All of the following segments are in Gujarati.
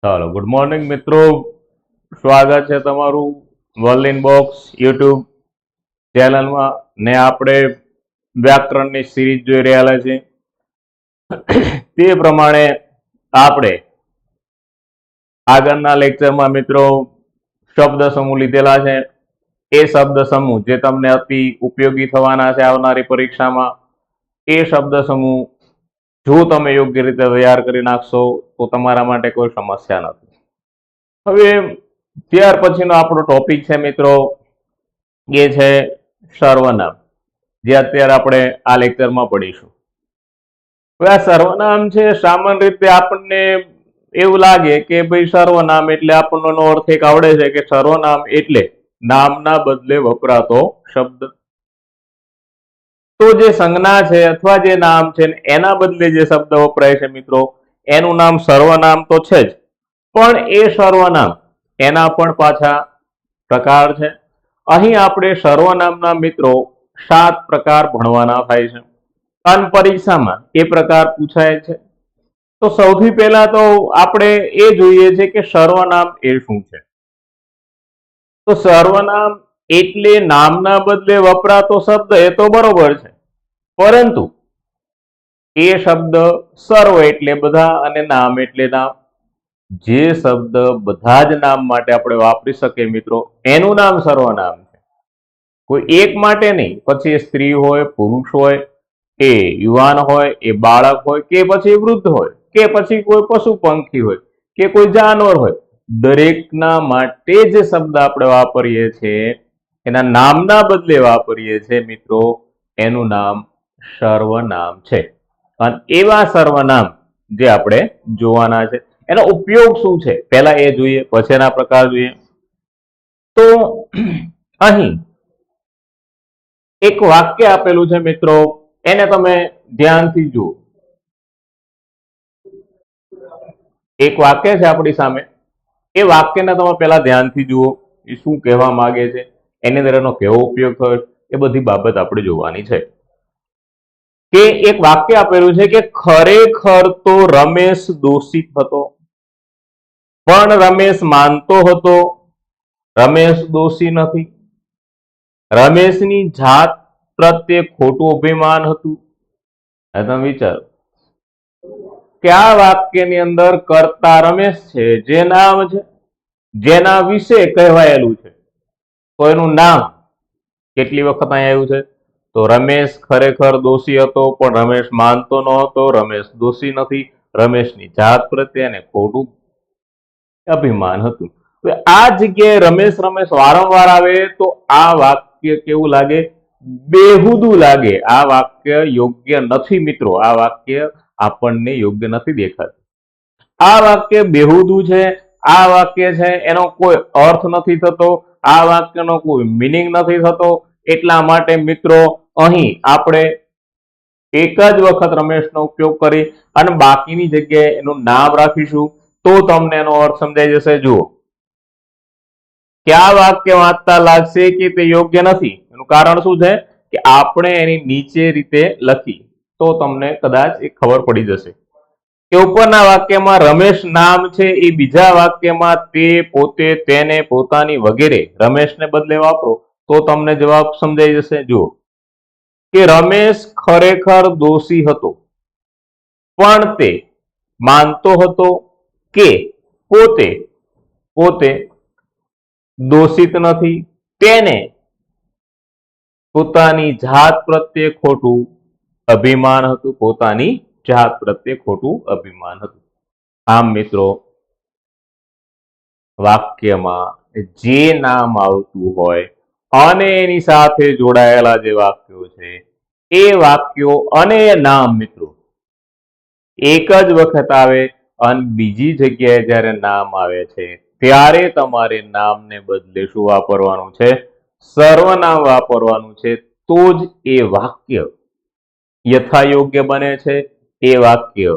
ચાલો ગુડ મોર્નિંગ મિત્રો, સ્વાગત છે તમારું વર્લ્ડ ઇન બોક્સ યુટ્યુબ ચેનલમાં ને આપણે વ્યાકરણની સિરીઝ જોઈ રહ્યા છીએ. તે પ્રમાણે આપણે આગળના લેક્ચરમાં મિત્રો શબ્દ સમૂહ લીધેલા છે. એ શબ્દ સમૂહ જે તમને અતિ ઉપયોગી થવાના છે આવનારી પરીક્ષામાં, એ શબ્દ સમૂહ જો તમે યોગ્ય રીતે તૈયાર કરી નાખશો તો તમારા માટે કોઈ સમસ્યા નથી. હવે ત્યાર પછીનો આપણો ટોપિક છે મિત્રો, એ છે સર્વનામ, જે અત્યારે આપણે આ લેક્ચરમાં પડીશું. હવે આ સર્વનામ છે, સામાન્ય રીતે આપણને એવું લાગે કે ભાઈ સર્વનામ એટલે આપણનો અર્થ એક આવડે છે કે સર્વનામ એટલે નામના બદલે વપરાતો શબ્દ. તો જે સંજ્ઞા છે અથવા જે નામ છે એના બદલે જે શબ્દ વપરાય છે મિત્રો, એનું નામ સર્વનામ તો છે જ, પણ એ સર્વનામ એના પણ પાછા પ્રકાર છે. અહીં આપણે સર્વનામના મિત્રો 7 પ્રકાર ભણવાના થાય છે અને પરીક્ષામાં એ પ્રકાર પૂછાય છે. તો સૌથી પહેલા તો આપણે એ જોઈએ છે કે સર્વનામ એ શું છે. તો સર્વનામ એટલે નામના બદલે વપરાતો શબ્દ, એ તો બરોબર છે, પરંતુ એ શબ્દ સર્વ એટલે બધા અને નામ એટલે નામ. જે શબ્દ બધા જ નામ માટે આપણે વાપરી શકીએ મિત્રો, એનું નામ સર્વનામ છે. કોઈ એક માટે નહીં, પછી એ સ્ત્રી હોય, પુરુષ હોય, એ યુવાન હોય, એ બાળક હોય, કે પછી વૃદ્ધ હોય, કે પછી કોઈ પશુ પંખી હોય, કે કોઈ જાનવર હોય, દરેકના માટે જે શબ્દ આપણે વાપરીએ છીએ, એના નામના બદલે વાપરીએ છીએ મિત્રો, એનું નામ સર્વનામ છે. અને એવા સર્વનામ જે આપણે જોવાના છે, એનો ઉપયોગ શું છે પહેલા એ જોઈએ, પછી એના પ્રકાર જોઈએ. તો અહીં એક વાક્ય આપેલું છે મિત્રો, એને તમે ધ્યાનથી જુઓ. એક વાક્ય છે આપણી સામે, એ વાક્યને તમે પહેલા ધ્યાનથી જુઓ, એ શું કહેવા માંગે છે, એની અંદર એનો કેવો ઉપયોગ થયો, એ બધી બાબત આપણે જોવાની છે. કે એક વાક્ય આપેલું છે કે ખરેખર તો રમેશ દોષિત હતો, પણ રમેશ માનતો હતો રમેશ દોષી નથી. રમેશની જાત પ્રત્યે ખોટું અભિમાન હતું. તમે વિચારો કે આ વાક્યની અંદર કર્તા રમેશ છે, જે નામ છે, જેના વિશે કહેવાયેલું છે, તો એનું નામ કેટલી વખત અહીં આવ્યું છે? તો રમેશ ખરેખર દોષી હતો, પણ રમેશ માનતો ન હતો, રમેશ દોષી નથી, રમેશની જાત પ્રત્યે એને ખોટું અભિમાન હતું. આ જગ્યાએ રમેશ રમેશ વારંવાર આવે તો આ વાક્ય કેવું લાગે? બેહુદું લાગે. આ વાક્ય યોગ્ય નથી મિત્રો, આ વાક્ય આપણને યોગ્ય નથી દેખાતું. આ વાક્ય બેહુદું છે, આ વાક્ય છે એનો કોઈ અર્થ નથી થતો, આ વાક્યનો કોઈ મીનિંગ નથી થતો. એટલા માટે મિત્રો અહીં આપણે એક જ વખત રમેશનો ઉપયોગ કરી અને બાકીની જગ્યાએ એનું નામ રાખીશું, તો તમને એનો અર્થ સમજાઈ જશે. જુઓ કે આ વાક્ય વાંચતા લાગશે કે તે યોગ્ય નથી. એનું કારણ શું છે કે આપણે એની નીચે રીતે લખી તો તમને કદાચ એ ખબર પડી જશે કે ઉપરના વાક્યમાં રમેશ નામ છે, એ બીજા વાક્યમાં તે, પોતે, તેને, પોતાની વગેરે રમેશને બદલે વાપરો તો તમને જવાબ સમજાઈ જશે. જુઓ કે રમેશ ખરેખર દોષી હતો, પણ તે માનતો હતો કે પોતે પોતે દોષિત નથી. તેને પોતાની જાત પ્રત્યે ખોટું અભિમાન હતું, પોતાની જાત પ્રત્યે ખોટું અભિમાન હતું. આમ મિત્રો વાક્યમાં જે નામ આવતું હોય અને એની સાથે જોડાયેલા જે વાક્યો છે, એ વાક્યો અને નામ મિત્રો એક જ વખત આવે અને બીજી જગ્યાએ જ્યારે નામ આવે છે ત્યારે તમારે નામને બદલે શું વાપરવાનું છે? સર્વનામ વાપરવાનું છે. તો જ એ વાક્ય યથાયોગ્ય બને છે, એ વાક્ય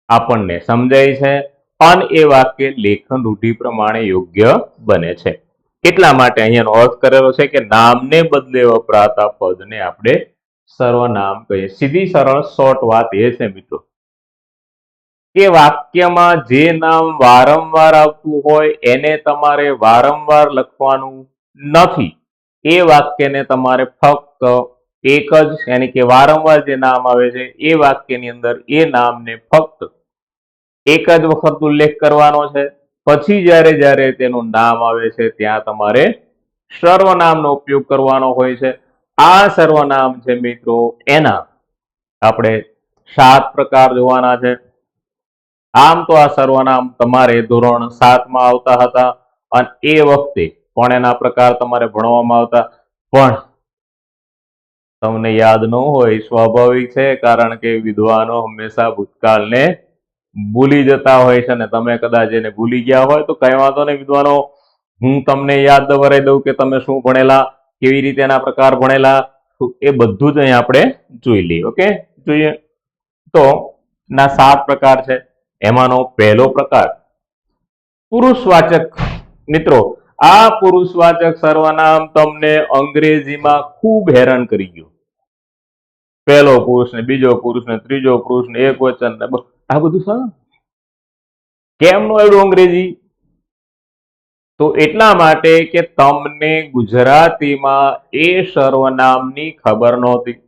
આપણને સમજાય છે અને એ વાક્ય લેખન રૂઢિ પ્રમાણે યોગ્ય બને છે. એટલા માટે અહીંયાનો અર્થ કરેલો છે કે નામને બદલે વપરાતા પદને આપણે સર્વનામ કહીએ. સીધી સરળ શોર્ટ વાત એ છે મિત્રો કે વાક્યમાં જે નામ વારંવાર આવતું હોય એને તમારે વારંવાર લખવાનું નથી. એ વાક્યને તમારે ફક્ત એક જ યાની કે વારંવાર જે નામ આવે છે એ વાક્યની અંદર એ નામને ફક્ત એક જ વખત ઉલ્લેખ કરવાનો છે. પછી જ્યારે જ્યારે તેનું નામ આવે છે ત્યાં તમારે સર્વનામનો ઉપયોગ કરવાનો હોય છે. આ સર્વનામ છે મિત્રો, એના આપણે 7 પ્રકાર જોવાના છે. આમ તો આ સર્વનામ તમારે ધોરણ 7 માં આવતા હતા અને એ વખતે પણ એના પ્રકાર તમારે ભણવામાં આવતા, પણ તમને યાદ ન હોય સ્વાભાવિક છે, કારણ કે વિદ્વાનો હંમેશા ભૂતકાળને ભૂલી જતા હોય છે. અને તમે કદાચ એને ભૂલી ગયા હોય તો કઈ વાંધો નહીં વિદ્વાનો, હું તમને યાદ દવરાઈ દઉં કે તમે શું ભણેલા, કેવી રીતે એના પ્રકાર ભણેલા, એ બધું જ અહીં આપણે જોઈ લઈએ. ઓકે, જોઈએ તો ના 7 પ્રકાર છે. એમાંનો પહેલો પ્રકાર પુરુષવાચક. મિત્રો, આ પુરુષવાચક સર્વનામ તમને અંગ્રેજીમાં ખૂબ હેરાન કરી ગયું. પહેલો પુરુષ ને બીજો પુરુષ ને ત્રીજો પુરુષ ને એક વચન ને આ બધું શું કેમ નું આવ્યું અંગ્રેજી? તો એટલા માટે કે તમને ગુજરાતીમાં એ સર્વનામની ખબર નહોતી.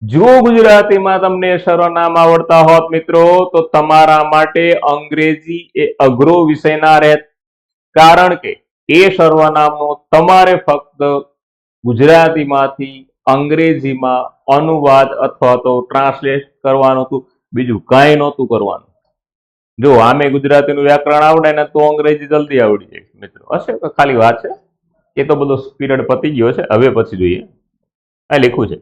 જો ગુજરાતીમાં તમને સર્વનામ આવડતા હોત મિત્રો તો તમારા માટે અંગ્રેજી એ અઘરો વિષય ના રહેત, કારણ કે એ સર્વનામનો તમારે ફક્ત ગુજરાતીમાંથી અંગ્રેજીમાં અનુવાદ અથવા તો ટ્રાન્સલેટ કરવાનું હતું, બીજું કાંઈ નહોતું કરવાનું. જો આમે ગુજરાતીનું વ્યાકરણ આવડે ને તો અંગ્રેજી જલ્દી આવડી જાય મિત્રો. હશે તો ખાલી વાત છે, એ તો બધો પીરિયડ પતી ગયો છે. હવે પછી જોઈએ, આ લખ્યું છે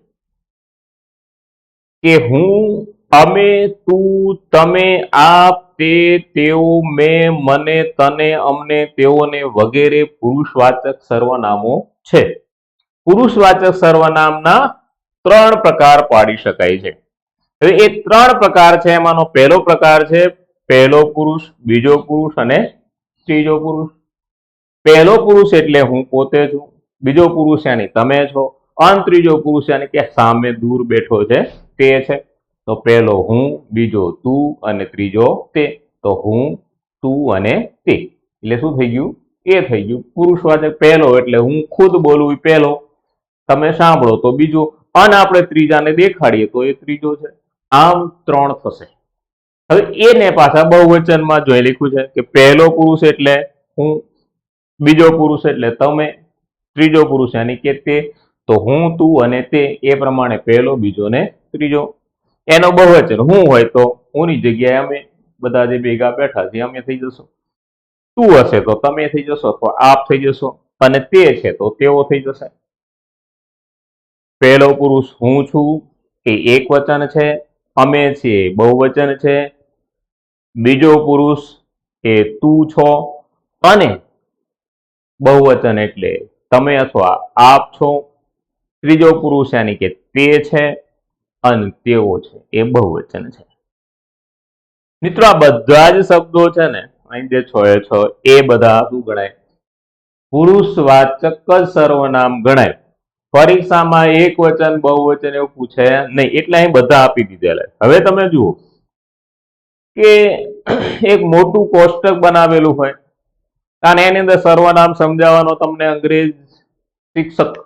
કે હું, અમે, તું, તમે, આપ, તે, તેઓ, મેં, મને, તને, અમને, તેઓને વગેરે પુરુષવાચક સર્વનામો છે. પુરુષવાચક સર્વનામના 3 પ્રકાર પાડી શકાય છે. હવે એ 3 પ્રકાર છે. એમાંનો પહેલો પ્રકાર છે પહેલો પુરુષ, બીજો પુરુષ અને ત્રીજો પુરુષ. પહેલો પુરુષ એટલે હું પોતે છું, બીજો પુરુષ યાની તમે છો, અને ત્રીજો પુરુષ યાની કે સામે દૂર બેઠો છે તે છે. તો પહેલો હું, બીજો તું અને ત્રીજો તે. તો હું, તું અને તે એટલે શું થઈ ગયું? એ થઈ ગયું પુરુષવાચક. પહેલો એટલે હું ખુદ બોલું પહેલો, તમે સાંભળો તો બીજો, અને આપણે ત્રીજાને દેખાડીએ તો એ ત્રીજો છે. આમ 3 થશે. હવે એને પાછા બહુવચનમાં જોઈ લખ્યું છે કે પહેલો પુરુષ એટલે હું, બીજો પુરુષ એટલે તમે, ત્રીજો પુરુષ યાની કે તે. તો હું, તું અને તે એ પ્રમાણે પહેલો, બીજો ને ત્રીજો. એનો બહુવચન હું હોય તો હુંની જગ્યાએ અમે બધા જે ભેગા બેઠા છે અમે થઈ જશો. તું હશે તો તમે થઈ જશો અથવા આપ થઈ જશો, અને તે છે તો તેઓ થઈ જશે. પહેલો પુરુષ હું છું એ એક વચન છે, અમે છીએ બહુવચન છે, બીજો પુરુષ એ તું છો અને બહુવચન એટલે તમે અથવા આપ છો, ત્રીજો પુરુષ યાની કે તે છે અને તેઓ છે એ બહુવચન છે. મિત્રો, આ બધા જ શબ્દો છે ને અહીં જે 6 એ 6 એ બધા શું ગણાય? પુરુષવાચક જ સર્વનામ ગણાય. પરીક્ષામાં એક વચન બહુવચન એવું પૂછે નહીં, એટલે અહીં બધા આપી દીધેલા. હવે તમે જુઓ કે એક મોટું કોષ્ટક બનાવેલું હોય અને એની અંદર સર્વનામ સમજાવવાનો તમને અંગ્રેજ શિક્ષક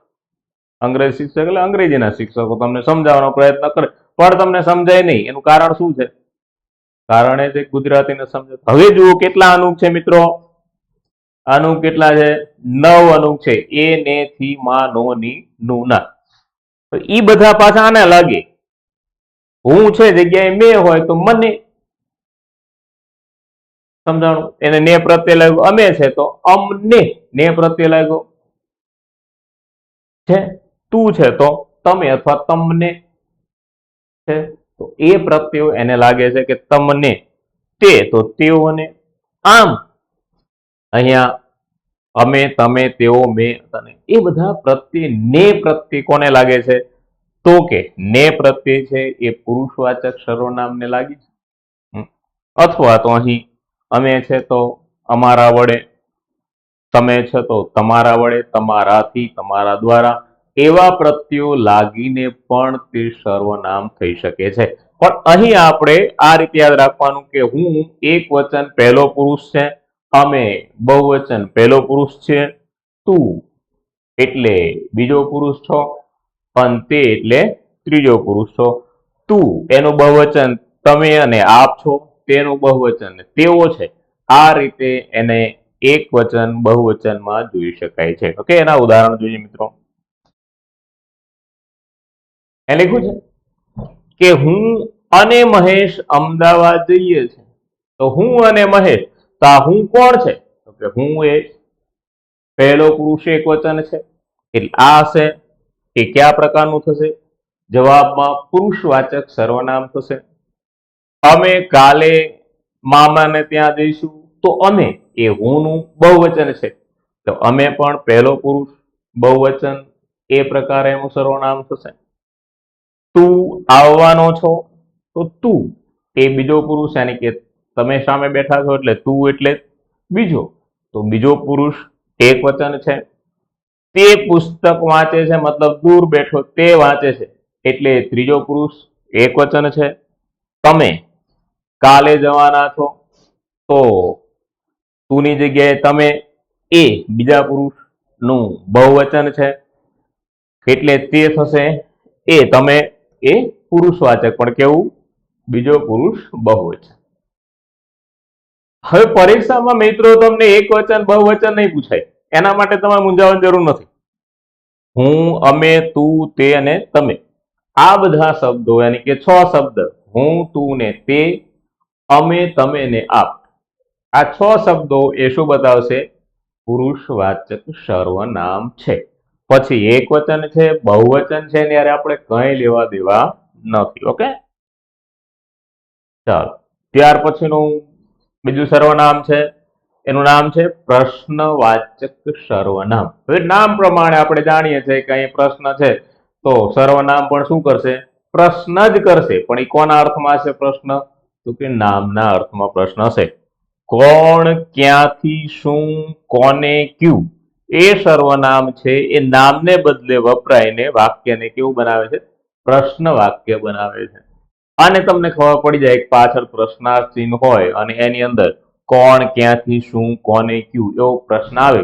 એટલે અંગ્રેજીના શિક્ષકો તમને સમજાવવાનો પ્રયત્ન કરે, પણ તમને સમજાય નહીં. એનું કારણ શું છે? કારણ એ છે ગુજરાતીને સમજે. હવે જુઓ કેટલા અનુક છે મિત્રો. અનુક કેટલા છે? 9 અનુક છે. એ, ને, થી, માં, નો, ની, નું, ના. તો ઈ બધા પાછા આને લાગે. હું છે જગ્યાએ મેં હોય તો મને સમજાણું. એને ને પ્રત્યે લાગ્યો. અમે છે તો અમને ને પ્રત્યે લાગ્યો છે. તું છે તો તમે અથવા તમને છે તો એ પ્રત્યય એને લાગે છે કે તમને. તે તો તેઓને. આમ અહીંયા અમે, તમે, તેઓ, મેં, તને એ બધા પ્રત્યે ને પ્રત્યે કોને લાગે છે? તો કે ને પ્રત્યે છે એ પુરુષવાચક સર્વનામને લાગી છે. અથવા તો અહીં અમે છે તો અમારા વડે, તમે છે તો તમારા વડે, તમારાથી, તમારા દ્વારા, એવા પ્રત્યયો લાગીને પણ તે સર્વનામ થઈ શકે છે. પણ અહીં આપણે આ રીતે યાદ રાખવાનું કે હું એક વચન પહેલો પુરુષ છે, અમે બહુવચન પહેલો પુરુષ છે, તું એટલે બીજો પુરુષ છો, અને તે એટલે ત્રીજો પુરુષ છો. તું એનું બહુવચન તમે અને આપ છો, તેનું બહુવચન તેઓ છે. આ રીતે એને એક વચન બહુવચનમાં જોઈ શકાય છે. ઓકે, એના ઉદાહરણ જોઈએ મિત્રો. એ લખ્યું છે કે હું અને મહેશ અમદાવાદ જઈએ છીએ. તો હું અને મહેશ, તો આ હું કોણ છે? તો કે હું એ પહેલો પુરુષ એક વચન છે, એટલે આ હશે એ કયા પ્રકારનું થશે? જવાબમાં પુરુષવાચક સર્વનામ થશે. અમે કાલે મામાને ત્યાં જઈશું, તો અમે એ હુંનું બહુવચન છે, તો અમે પણ પહેલો પુરુષ બહુવચન એ પ્રકારે એનું સર્વનામ થશે. તું આવવાનો છો, તો તું એ બીજો પુરુષ, યાની કે તમે સામે બેઠા છો એટલે તું એટલે બીજો, તો બીજો પુરુષ એક વચન છે. તે પુસ્તક વાંચે છે, મતલબ દૂર બેઠો તે વાંચે છે, એટલે ત્રીજો પુરુષ એક વચન છે. તમે કાલે જવાના છો, તો તુંની જગ્યાએ તમે એ બીજા પુરુષનું બહુવચન છે, એટલે તે થશે એ તમે એ પુરુષવાચક પણ કેવું? બીજો પુરુષ બહુવચન. હવે પરીક્ષામાં મિત્રો તમને એક વચન બહુવચન નહીં પૂછાય, એના માટે તમારે મૂંઝાવવાની જરૂર નથી. હું, અમે, તું, તે અને તમે, આ બધા શબ્દો યાની કે 6 શબ્દ, હું, તું ને તે, અમે, તમે ને આપ, આ 6 શબ્દો એ શું બતાવશે? પુરુષવાચક સર્વનામ છે. પછી એક વચન છે, બહુવચન છે, ત્યારે આપણે કંઈ લેવા દેવા નથી. ઓકે, ચાલો. ત્યાર પછીનું બીજું સર્વનામ છે, એનું નામ છે પ્રશ્નવાચક સર્વનામ. હવે નામ પ્રમાણે આપણે જાણીએ છીએ કે અહીં પ્રશ્ન છે, તો સર્વનામ પણ શું કરશે? પ્રશ્ન જ કરશે. પણ એ કોના અર્થમાં છે પ્રશ્ન? તો કે નામના અર્થમાં પ્રશ્ન હશે. કોણ, ક્યાંથી, શું, કોને, ક્યું, એ સર્વનામ છે એ નામને બદલે વપરાઈને વાક્યને કેવું બનાવે છે? પ્રશ્ન વાક્ય બનાવે છે. અને તમને ખબર પડી જાય કે પાછળ પ્રશ્નાર્થ ચિહ્ન હોય અને એની અંદર કોણ, ક્યાંથી, શું, કોને, ક્યું એવો પ્રશ્ન આવે,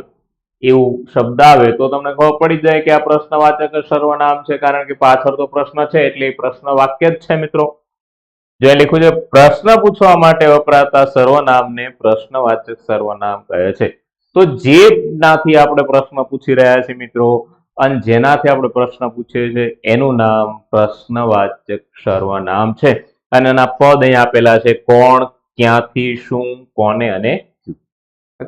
એવું શબ્દ આવે, તો તમને ખબર પડી જાય કે આ પ્રશ્નવાચક સર્વનામ છે, કારણ કે પાછળ તો પ્રશ્ન છે એટલે એ પ્રશ્ન વાક્ય જ છે મિત્રો. જે લખ્યું છે પ્રશ્ન પૂછવા માટે વપરાતા સર્વનામને પ્રશ્નવાચક સર્વનામ કહે છે. તો જેનાથી આપણે પ્રશ્ન પૂછી રહ્યા છીએ મિત્રો, અને જેનાથી આપણે પ્રશ્ન પૂછીએ છીએ એનું નામ પ્રશ્નવાચક સર્વનામ છે. અને એના પદ અહીં આપેલા છે, કોણ, ક્યાંથી, શું, કોને અને ક્યું.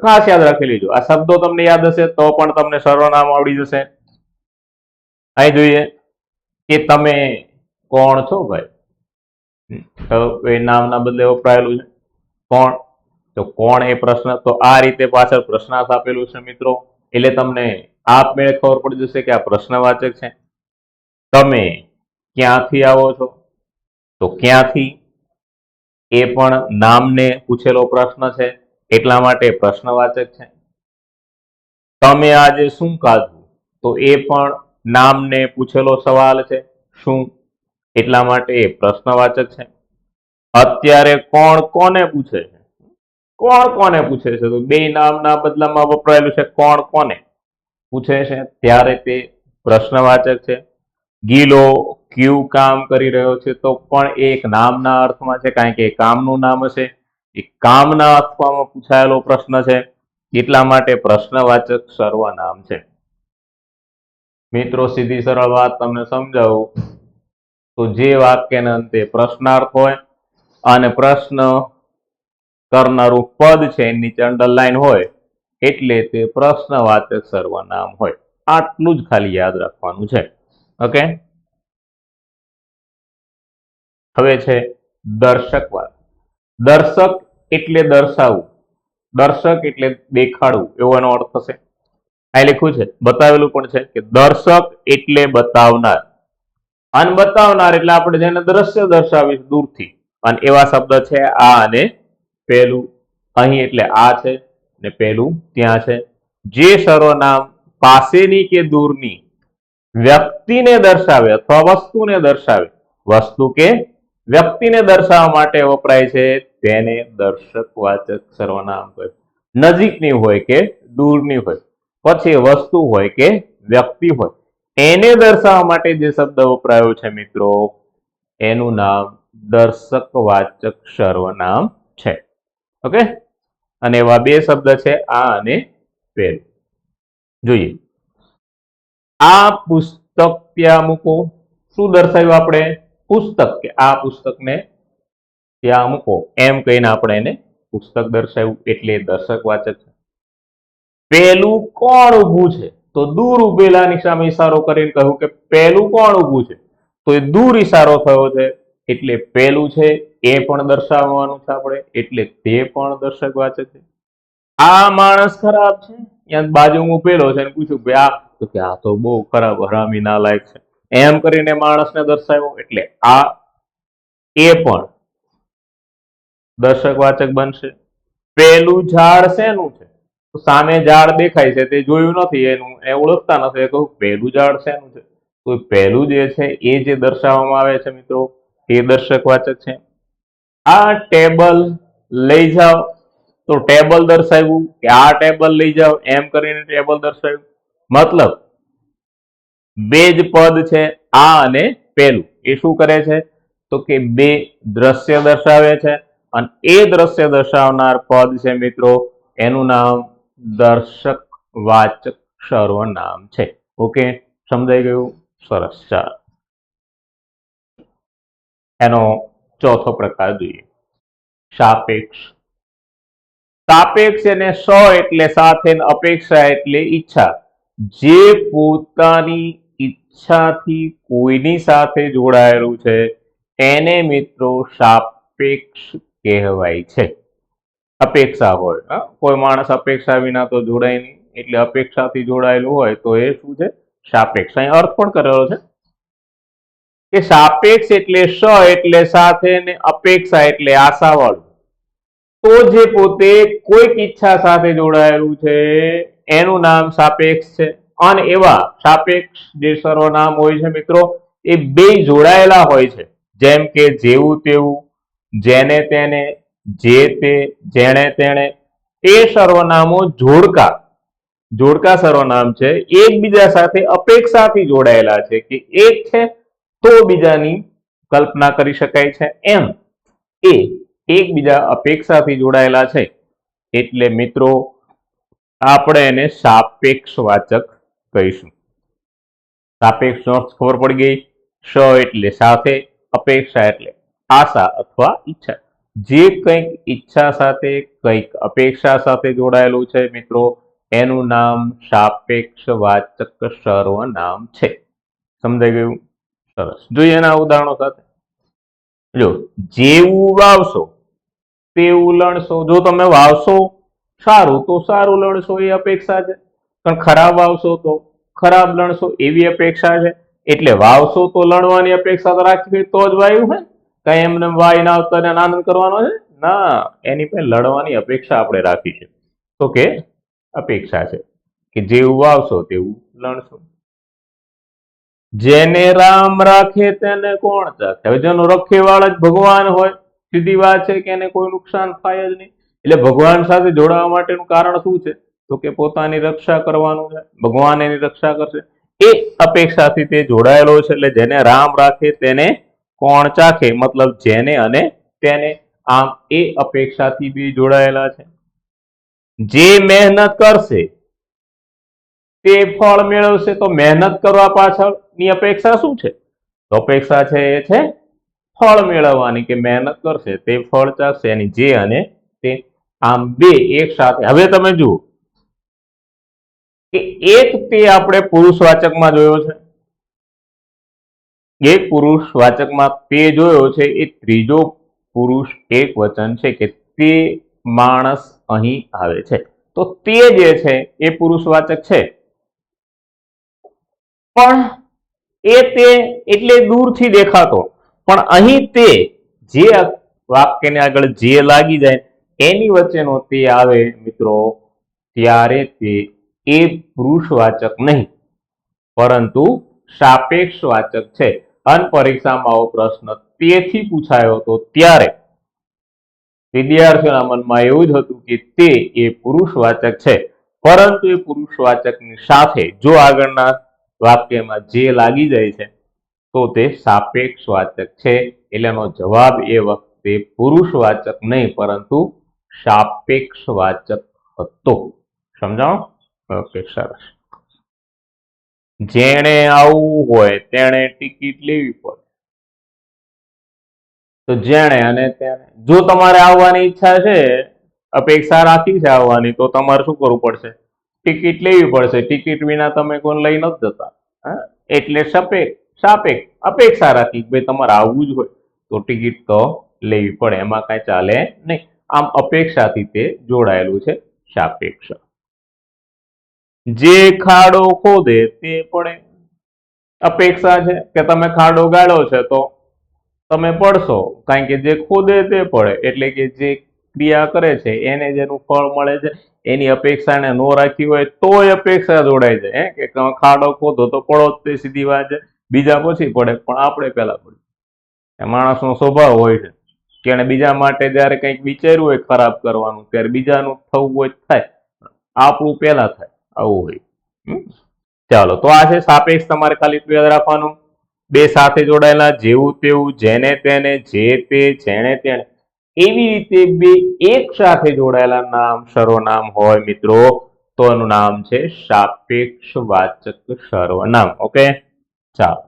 ખાસ યાદ રાખી લેજો. આ શબ્દો તમને યાદ હશે તો પણ તમને સર્વનામ આવડી જશે. અહીં જોઈએ કે તમે કોણ છો ભાઈ, તો એ નામના બદલે વપરાયેલું છે કોણ. તો કોણ એ પ્રશ્ન, તો આ રીતે પાછળ પ્રશ્નાર્થ આપેલું છે મિત્રો, એટલે તમને આપમેળે ખબર પડી જશે કે આ પ્રશ્નવાચક છે. તમે ક્યાંથી આવો છો, તો ક્યાંથી એ પણ નામને પૂછેલો પ્રશ્ન છે, એટલા માટે પ્રશ્નવાચક છે. તમે આજે શું ખાધું, તો એ પણ નામને પૂછેલો સવાલ છે, શું, એટલા માટે એ પ્રશ્નવાચક છે. અત્યારે કોણ કોને પૂછે છે, કોણ કોને પૂછે છે, તો બે નામના બદલામાં વપરાયેલું છે કોણ કોને પૂછે છે, ત્યારે તે પ્રશ્નવાચક છે. ગીલો ક્યું કામ કરી રહ્યો છે, તો પણ એક નામના અર્થમાં છે, કારણ કે કામનું નામ હશે, એ કામના અર્થમાં પૂછાયેલો પ્રશ્ન છે, એટલા માટે પ્રશ્નવાચક સર્વનામ છે. મિત્રો સીધી સરળ વાત તમને સમજાવું તો જે વાક્યના અંતે પ્રશ્નાર્થ હોય અને પ્રશ્ન કરનારું પદ છે એની નીચે અંડરલાઈન હોય, એટલે તે પ્રશ્નવાચક સર્વનામ હોય. આટલું જ ખાલી યાદ રાખવાનું છે. ઓકે, હવે છે દર્શકવાદ. દર્શક એટલે દર્શાવવું, દર્શક એટલે દેખાડવું, એવો એનો અર્થ થશે. આ લખ્યું છે, બતાવેલું પણ છે કે દર્શક એટલે બતાવનાર, અને બતાવનાર એટલે આપણે જેને દ્રશ્ય દર્શાવીશ દૂરથી, અને એવા શબ્દ છે આ અને પેલું. અહીં એટલે આ છે ને પેલું ત્યાં છે. જે સર્વનામ પાસેની કે દૂરની વ્યક્તિને દર્શાવે અથવા વસ્તુને દર્શાવે, વસ્તુ કે વ્યક્તિને દર્શાવવા માટે વપરાય છે તેને દર્શકવાચક સર્વનામ કહે. નજીકની હોય કે દૂરની હોય, પછી વસ્તુ હોય કે વ્યક્તિ હોય, એને દર્શાવવા માટે જે શબ્દ વપરાયો છે મિત્રો, એનું નામ દર્શકવાચક સર્વનામ છે. ઓકે, અને એવા બે શબ્દ છે આ અને પેલું. જોઈએ, આ પુસ્તક ત્યાં મૂકો. શું દર્શાવ્યું આપણે? પુસ્તક, કે આ પુસ્તકને ત્યાં મૂકો એમ કહીને આપણે એને પુસ્તક દર્શાવ્યું, એટલે દર્શકવાચક છે. પેલું કોણ ઊભું છે? તો દૂર ઉભેલાની સામે ઈશારો કરીને કહ્યું કે પેલું કોણ ઊભું છે, તો એ દૂર ઈશારો થયો છે, એટલે પેલું છે એ પણ દર્શાવવાનું છે આપણે, એટલે તે પણ દર્શકવાચક છે. આ માણસ ખરાબ છે, ત્યાં બાજુમાં ઉભેલો છે અને પૂછ્યું કે આ, તો કે આ તો બહુ ખરાબ હરામી નાલાયક છે, એમ કરીને માણસને દર્શાવ્યો, એટલે આ એ પણ દર્શકવાચક બનશે. પેલું ઝાડ શેનું છે? તો સામે ઝાડ દેખાય છે, તે જોયું નથી, એનું એ ઓળખતા નથી, કહું પેલું ઝાડ શેનું છે, તો પહેલું જે છે એ જે દર્શાવવામાં આવે છે મિત્રો, તે દર્શકવાચક છે. આ ટેબલ લઈ જાઓ, તો ટેબલ દર્શાવ્યું, કે આ ટેબલ લઈ જાઓ એમ કરીને ટેબલ દર્શાવ્યું. મતલબ બે જ પદ છે આ અને પેલું, એ શું કરે છે, તો કે બે દ્રશ્ય દર્શાવે છે, અને એ દ્રશ્ય દર્શાવનાર પદ છે મિત્રો, એનું નામ દર્શકવાચક સર્વનામ છે. ઓકે, સમજાઈ ગયું? સરસ. ચાલો, એનો ચોથો પ્રકાર જોઈએ, સાપેક્ષ. સાપેક્ષ એને સ એટલે સાથે, અપેક્ષા એટલે ઈચ્છા. જે પોતાની ઈચ્છાથી કોઈની સાથે જોડાયેલું છે એને મિત્રો સાપેક્ષ કહેવાય છે. અપેક્ષા હોય, કોઈ માણસ અપેક્ષા વિના તો જોડાય નહીં, એટલે અપેક્ષાથી જોડાયેલું હોય તો એ શું છે? સાપેક્ષ. અહીં અર્થ પણ કરેલો છે કે સાપેક્ષ એટલે સ એટલે સાથે ને અપેક્ષા એટલે આશાવાળું. તો જે પોતે કોઈક ઈચ્છા સાથે જોડાયેલું છે એનું નામ સાપેક્ષ છે. અને એવા સાપેક્ષ જે સર્વનામ હોય છે મિત્રો, એ બે જોડાયેલા હોય છે, જેમ કે જેવું તેવું, જેને તેને, જે તે, જેણે તેણે. એ સર્વનામો જોડકા સર્વનામ છે, એકબીજા સાથે અપેક્ષાથી જોડાયેલા છે, કે એક છે તો બીજાની કલ્પના કરી શકાય છે, એમ એ એકબીજા અપેક્ષાથી જોડાયેલા છે, એટલે મિત્રો આપણે એને સાપેક્ષવાચક કહીશું. સાપેક્ષ ખબર પડી ગઈ? સ એટલે સાથે, અપેક્ષા એટલે આશા અથવા ઈચ્છા. જે કંઈક ઈચ્છા સાથે, કંઈક અપેક્ષા સાથે જોડાયેલું છે મિત્રો, એનું નામ સાપેક્ષવાચક સર્વનામ છે. સમજાઈ ગયું? સરસ. જોઈએ એના ઉદાહરણો સાથે. જો, જેવું વાવશો તેવું લણશો. જો તમે વાવશો સારું તો સારું લણશો, એ અપેક્ષા છે, પણ ખરાબ વાવશો તો ખરાબ લણશો, એવી અપેક્ષા છે. એટલે વાવશો તો લણવાની અપેક્ષા તો રાખવી, તો જ વાયુ હોય. કઈ એમને વાય ના આવતા આનંદ કરવાનો છે ના, એની પાસે લડવાની અપેક્ષા આપણે રાખી છે. તો કે અપેક્ષા છે કે જેવું વાવશો તેવું લણશો. જેને રામ રાખે તેને કોણ ચાખે? હવે જેનો રખેવાળ જ ભગવાન હોય, સીધી વાત છે કે એને કોઈ નુકસાન થાય જ નહીં. એટલે ભગવાન સાથે જોડાવા માટેનું કારણ શું છે? તો કે પોતાની રક્ષા કરવાનું છે, ભગવાન એની રક્ષા કરશે, એ અપેક્ષાથી તે જોડાયેલો છે. એટલે જેને રામ રાખે તેને કોણ ચાખે, મતલબ જેને અને તેને. આમ એ અપેક્ષાથી બી જોડાયેલા છે. જે મહેનત કરશે તે ફળ મેળવશે. તો મહેનત કરવા પાછળની અપેક્ષા શું છે? તો અપેક્ષા છે એ છે ફળ મેળવવાની, કે મહેનત કરશે તે ફળ ચાખશે, એની જે અને તે. આમ બે એક સાથે. હવે તમે જુઓ કે એક તે આપણે પુરુષવાચકમાં જોયો છે, એક પુરુષવાચકમાં તે જોયો છે, એ ત્રીજો પુરુષ એક વચન છે કે તે માણસ અહીં આવે છે. તો તે જે છે એ પુરુષવાચક છે, પણ એ તે એટલે દૂરથી દેખાતો, પણ અહીં તે જે વાક્યને આગળ જે લાગી જાય એની વચ્ચેનો તે આવે મિત્રો, ત્યારે તે એ પુરુષવાચક નહીં પરંતુ સાપેક્ષવાચક છે. અને પરીક્ષામાં આવો પ્રશ્ન તેથી પૂછાયો હતો ત્યારે વિદ્યાર્થીઓના મનમાં એવું જ હતું કે તે એ પુરુષવાચક છે, પરંતુ એ પુરુષવાચકની સાથે જો આગળના વાક્યમાં જે લાગી જાય છે તો તે સાપેક્ષવાચક છે. એટલે એનો જવાબ એ વખતે પુરુષવાચક નહીં પરંતુ સાપેક્ષવાચક હતો. સમજાણું? ઓકે, સરસ. જેણે આવવું હોય તેણે ટિકિટ લેવી પડે. તો જેણે અને તેને, જો તમારે આવવાની ઈચ્છા છે, અપેક્ષા રાખી છે આવવાની, તો તમારે શું કરવું પડશે? ટિકિટ લેવી પડશે. ટિકિટ વિના તમે કોઈ લઈ નથી જતા. એટલે સાપેક્ષ અપેક્ષા રાખી ભાઈ તમારે આવવું જ હોય તો ટિકિટ તો લેવી પડે, એમાં કઈ ચાલે નહીં. આમ અપેક્ષાથી તે જોડાયેલું છે, સાપેક્ષ. જે ખાડો ખોદે તે પડે. અપેક્ષા છે કે તમે ખાડો ગાળ્યો છે તો તમે પડશો, કારણ કે જે ખોદે તે પડે. એટલે કે જે ક્રિયા કરે છે એને જેનું ફળ મળે છે એની અપેક્ષાને નો રાખી હોય તોય અપેક્ષા જોડાઈ જાય કે ખાડો ખોદો તો પડો જ, તે સીધી વાત છે. બીજા પછી પડે પણ આપણે પહેલા પડે. માણસનો સ્વભાવ હોય છે કે એને બીજા માટે જયારે કંઈક વિચાર્યું હોય ખરાબ કરવાનું ત્યારે બીજાનું થવું હોય થાય, આપણું પહેલા થાય, આવું હોય. ચાલો, તો આ છે સાપેક્ષ. તમારે ખાલી યાદ રાખવાનું, બે સાથે જોડાયેલા, જેવું તેવું, જેને તેને, જે તે, જેણે તેને. એવી રીતે બે એક સાથે જોડાયેલા નામ સર્વનામ હોય મિત્રો તો એનું નામ છે સાપેક્ષવાચક સર્વનામ. ઓકે, ચાલો.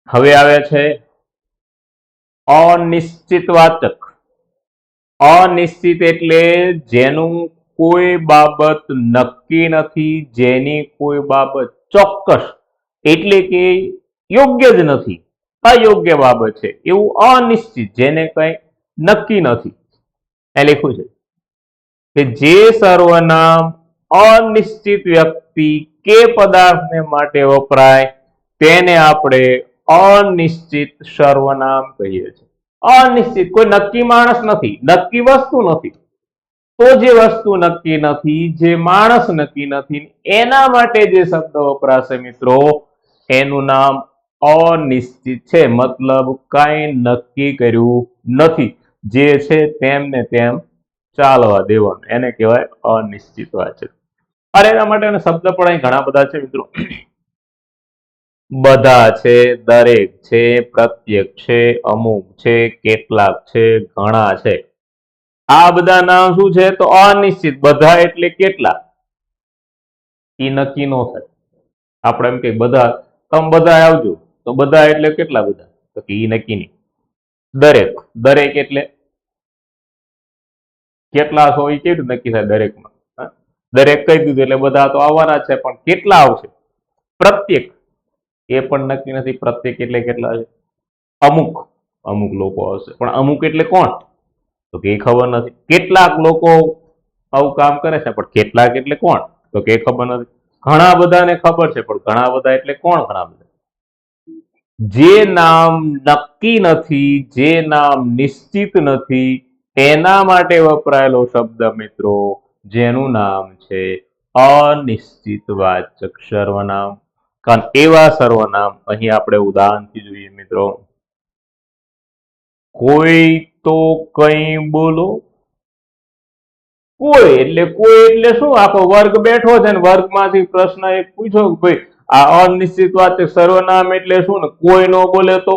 હવે આવે છે અનિશ્ચિતવાચક. અનિશ્ચિત એટલે જેનું કોઈ બાબત નક્કી નથી, જેની કોઈ બાબત ચોક્કસ એટલે કે યોગ્ય જ નથી, અયોગ્ય બાબત છે, એવું અનિશ્ચિત, જેને કઈ નક્કી નથી. એ લખ્યું છે કે જે સર્વનામ અનિશ્ચિત વ્યક્તિ કે પદાર્થને માટે વપરાય તેને આપણે અનિશ્ચિત સર્વનામ કહીએ છીએ. અનિશ્ચિત, કોઈ નક્કી માણસ નથી, નક્કી વસ્તુ નથી. તો જે વસ્તુ નક્કી નથી, જે માણસ નક્કી નથી, એના માટે જે શબ્દ વપરાશે મિત્રો એનું નામ અનિશ્ચિત છે. મતલબ કઈ નક્કી કર્યું નથી, જે છે તેમને તેમ ચાલવા દેવાનું, એને કહેવાય અનિશ્ચિતવાચક. અરે એના માટે શબ્દ પણ અહીં ઘણા બધા છે મિત્રો. બધા છે, દરેક છે, પ્રત્યેક છે, અમુક છે, કેટલાક છે, ઘણા છે. આ બધા નામ શું છે તો અનિશ્ચિત. બધા એટલે કેટલા એ નક્કી નો થાય. આપણે એમ કે બધા, તમે બધા આવજો, તો બધા એટલે કેટલા બધા, તો કે એ નક્કી નહીં. દરેક, દરેક એટલે કેટલા છો એ કેવી રીતે નક્કી થાય? દરેકમાં દરેક કહી દીધું એટલે બધા તો આવવાના છે, પણ કેટલા આવશે? પ્રત્યેક, એ પણ નક્કી નથી. પ્રત્યેક એટલે કેટલા છે? અમુક, અમુક લોકો આવશે, પણ અમુક એટલે કોણ તો કે ખબર નથી. કેટલાક લોકો આવું કામ કરે છે, પણ કેટલાક એટલે કોણ તો કે ખબર નથી. ઘણા બધાને ખબર છે, પણ ઘણા બધા એટલે કોણ? ઘણા બધા. જે નામ નક્કી નથી, જે નામ નિશ્ચિત નથી, એના માટે વપરાયેલો શબ્દ મિત્રો જેનું નામ છે અનિશ્ચિતવાચક સર્વનામ. કારણ એવા સર્વનામ અહીં આપણે ઉદાહરણથી જોઈએ મિત્રો. કોઈ તો કઈ બોલો. કોઈ એટલે શું? આખો વર્ગ બેઠો છે ને વર્ગમાંથી પ્રશ્ન એક પૂછ્યો કે ભાઈ આ અનિશ્ચિતવાચક સર્વનામ એટલે શું ને કોઈ નો બોલે તો